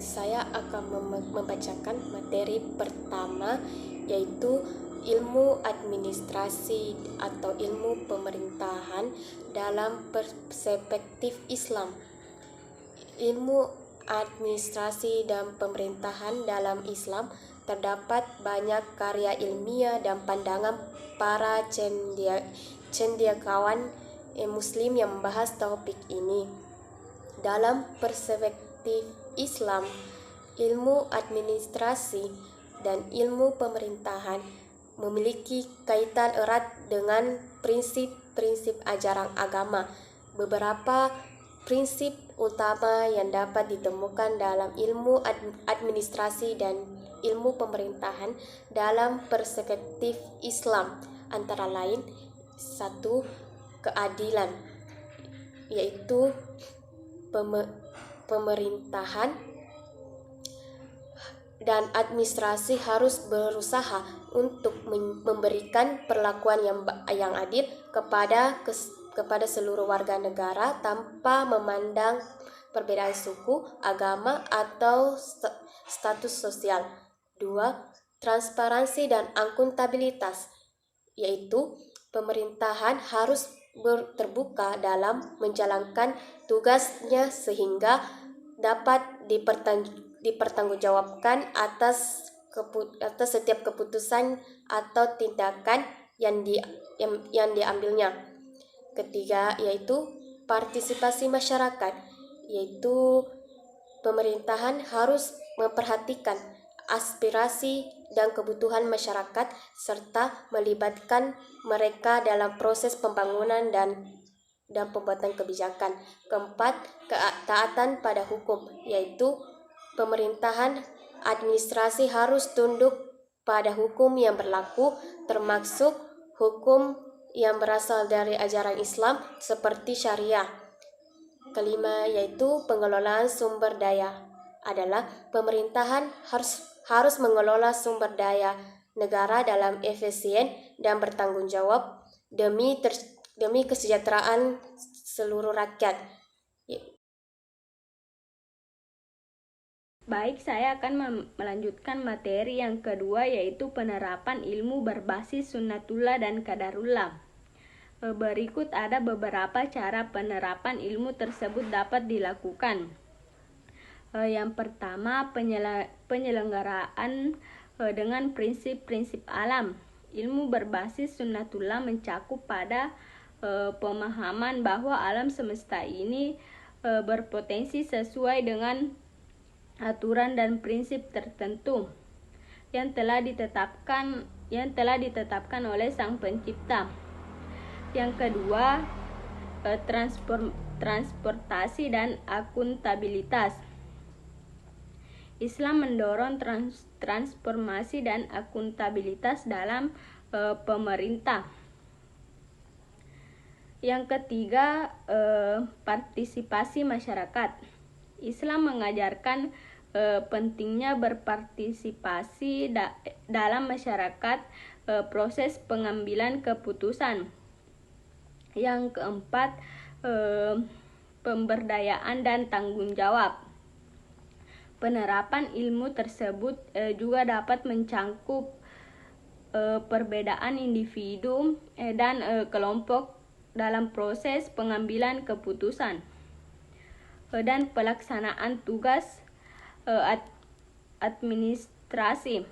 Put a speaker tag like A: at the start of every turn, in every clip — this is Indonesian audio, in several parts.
A: saya akan membacakan materi pertama, yaitu ilmu administrasi atau ilmu pemerintahan dalam perspektif Islam. Ilmu administrasi dan pemerintahan dalam Islam terdapat banyak karya ilmiah dan pandangan para cendekiawan Muslim yang membahas topik ini. Dalam perspektif Islam, ilmu administrasi dan ilmu pemerintahan memiliki kaitan erat dengan prinsip-prinsip ajaran agama. Beberapa prinsip utama yang dapat ditemukan dalam ilmu administrasi dan ilmu pemerintahan dalam perspektif Islam antara lain: 1. Keadilan, yaitu pemerintahan dan administrasi harus berusaha untuk memberikan perlakuan yang adil kepada seluruh warga negara tanpa memandang perbedaan suku, agama, atau status sosial. 2. Transparansi dan akuntabilitas, yaitu pemerintahan harus terbuka dalam menjalankan tugasnya sehingga dapat dipertanggungjawabkan atas setiap keputusan atau tindakan yang diambilnya. 3. Yaitu partisipasi masyarakat, yaitu pemerintahan harus memperhatikan aspirasi dan kebutuhan masyarakat serta melibatkan mereka dalam proses pembangunan dan pembuatan kebijakan. 4. Ketaatan pada hukum, yaitu pemerintahan administrasi harus tunduk pada hukum yang berlaku, termasuk hukum yang berasal dari ajaran Islam seperti syariah. 5. Yaitu pengelolaan sumber daya, adalah pemerintahan harus mengelola sumber daya negara dalam efisien dan bertanggung jawab demi kesejahteraan seluruh rakyat.
B: Baik, saya akan melanjutkan materi yang kedua, yaitu penerapan ilmu berbasis sunnatullah dan qadarullah. Berikut ada beberapa cara penerapan ilmu tersebut dapat dilakukan. Yang pertama, penyelenggaraan dengan prinsip-prinsip alam. Ilmu berbasis sunnatullah mencakup pada pemahaman bahwa alam semesta ini berpotensi sesuai dengan aturan dan prinsip tertentu yang telah ditetapkan oleh Sang Pencipta. Yang kedua, transportasi dan akuntabilitas. Islam mendorong transformasi dan akuntabilitas dalam pemerintah. Yang ketiga, partisipasi masyarakat. Islam mengajarkan pentingnya berpartisipasi dalam masyarakat proses pengambilan keputusan. Yang keempat, pemberdayaan dan tanggung jawab. Penerapan ilmu tersebut juga dapat mencangkup perbedaan individu dan kelompok dalam proses pengambilan keputusan dan pelaksanaan tugas administrasi.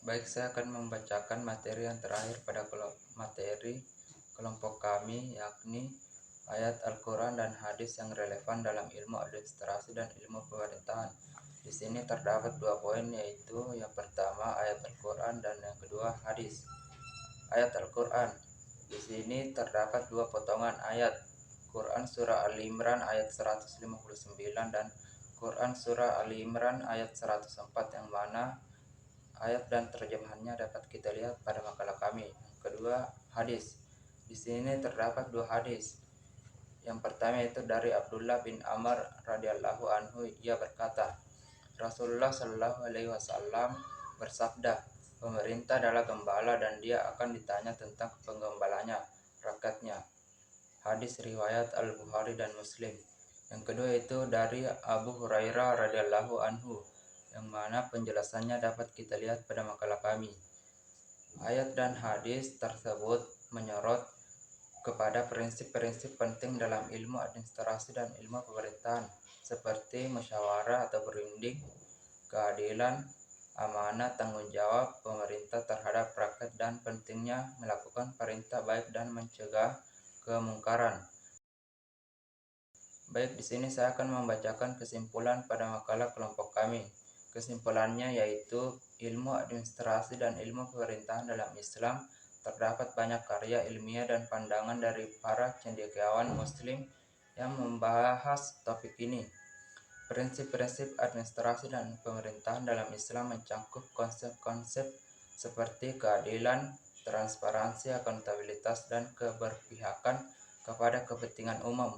C: Baik, saya akan membacakan materi yang terakhir pada materi kelompok kami, yakni ayat Al-Quran dan hadis yang relevan dalam ilmu administrasi dan ilmu pemerintahan. Di sini terdapat 2 poin, yaitu yang pertama ayat Al-Quran dan yang kedua hadis. Ayat Al-Quran. Di sini terdapat 2 potongan ayat. Quran Surah Al-Imran ayat 159 dan Quran Surah Al-Imran ayat 104, yang mana ayat dan terjemahannya dapat kita lihat pada makalah kami. Yang kedua, hadis. Di sini terdapat 2 hadis. Yang pertama itu dari Abdullah bin Amr radhiyallahu anhu, ia berkata, Rasulullah shallallahu alaihi wasallam bersabda, pemerintah adalah gembala dan dia akan ditanya tentang penggembalanya, rakyatnya. Hadis riwayat Al-Bukhari dan Muslim. Yang kedua itu dari Abu Hurairah radhiyallahu anhu, yang mana penjelasannya dapat kita lihat pada makalah kami. Ayat dan hadis tersebut menyorot kepada prinsip-prinsip penting dalam ilmu administrasi dan ilmu pemerintahan, seperti musyawarah atau berunding, keadilan, amanah, tanggung jawab pemerintah terhadap rakyat, dan pentingnya melakukan perintah baik dan mencegah kemungkaran. Baik, di sini saya akan membacakan kesimpulan pada makalah kelompok kami. Kesimpulannya yaitu ilmu administrasi dan ilmu pemerintahan dalam Islam terdapat banyak karya ilmiah dan pandangan dari para cendekiawan muslim yang membahas topik ini. Prinsip-prinsip administrasi dan pemerintahan dalam Islam mencakup konsep-konsep seperti keadilan, transparansi, akuntabilitas, dan keberpihakan kepada kepentingan umum.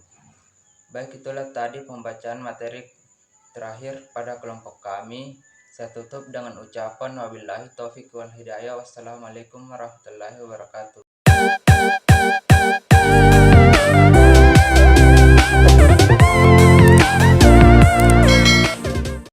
C: Baik, itulah tadi pembacaan materi terakhir pada kelompok kami. Saya tutup dengan ucapan wabillahi taufiq wal hidayah. Wassalamualaikum warahmatullahi wabarakatuh.